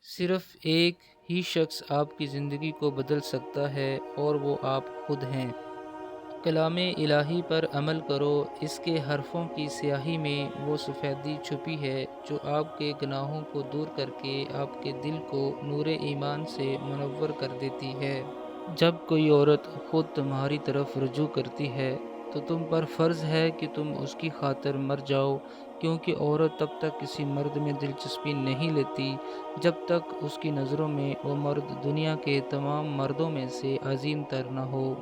صرف ایک ہی شخص آپ کی زندگی کو بدل سکتا ہے اور وہ آپ خود ہیں۔ کلام الہی پر عمل کرو، اس کے حرفوں کی سیاہی میں وہ سفیدی چھپی ہے جو آپ کے گناہوں کو دور کر کے آپ کے دل کو نور ایمان سے منور کر دیتی ہے۔ جب کوئی عورت خود تمہاری طرف رجوع کرتی ہے تو تم پر فرض ہے کہ تم اس کی خاطر مر جاؤ، کیونکہ عورت تب تک کسی مرد میں دلچسپی نہیں لیتی جب تک اس کی نظروں میں وہ مرد دنیا کے تمام مردوں میں سے عظیم تر نہ ہو۔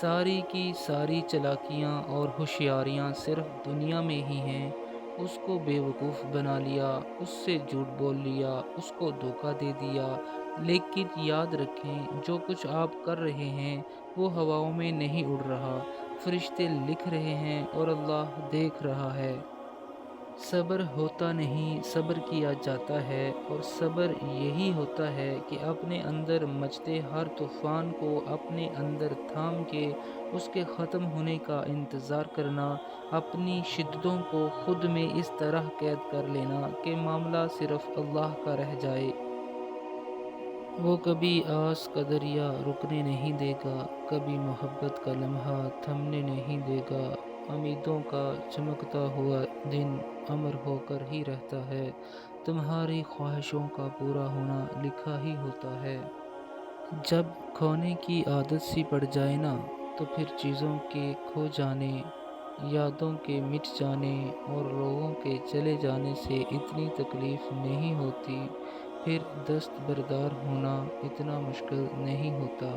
ساری کی ساری چالاکیاں اور ہوشیاریاں صرف دنیا میں ہی ہیں۔ اس کو بے وقوف بنا لیا، اس سے جھوٹ بول لیا، اس کو دھوکہ دے دیا۔ لیکن یاد رکھیں، جو کچھ آپ کر رہے ہیں وہ ہواؤں میں نہیں اڑ رہا، فرشتے لکھ رہے ہیں اور اللہ دیکھ رہا ہے۔ صبر ہوتا نہیں، صبر کیا جاتا ہے، اور صبر یہی ہوتا ہے کہ اپنے اندر مچتے ہر طوفان کو اپنے اندر تھام کے اس کے ختم ہونے کا انتظار کرنا، اپنی شدتوں کو خود میں اس طرح قید کر لینا کہ معاملہ صرف اللہ کا رہ جائے۔ وہ کبھی آس کا دریا رکنے نہیں دے گا، کبھی محبت کا لمحہ تھمنے نہیں دے گا۔ امیدوں کا چمکتا ہوا دن امر ہو کر ہی رہتا ہے، تمہاری خواہشوں کا پورا ہونا لکھا ہی ہوتا ہے۔ جب کھونے کی عادت سی پڑ جائے نا، تو پھر چیزوں کے کھو جانے، یادوں کے مٹ جانے اور لوگوں کے چلے جانے سے اتنی تکلیف نہیں ہوتی، پھر دستبردار ہونا اتنا مشکل نہیں ہوتا۔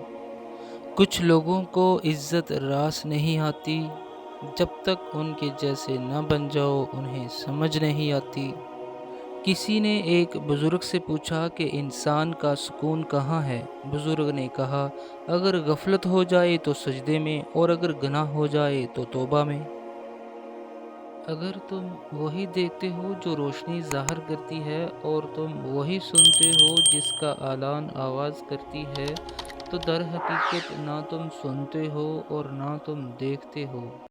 کچھ لوگوں کو عزت راس نہیں آتی، جب تک ان کے جیسے نہ بن جاؤ انہیں سمجھ نہیں آتی۔ کسی نے ایک بزرگ سے پوچھا کہ انسان کا سکون کہاں ہے؟ بزرگ نے کہا، اگر غفلت ہو جائے تو سجدے میں، اور اگر گناہ ہو جائے تو توبہ میں۔ اگر تم وہی دیکھتے ہو جو روشنی ظاہر کرتی ہے، اور تم وہی سنتے ہو جس کا اعلان آواز کرتی ہے، تو در حقیقت نہ تم سنتے ہو اور نہ تم دیکھتے ہو۔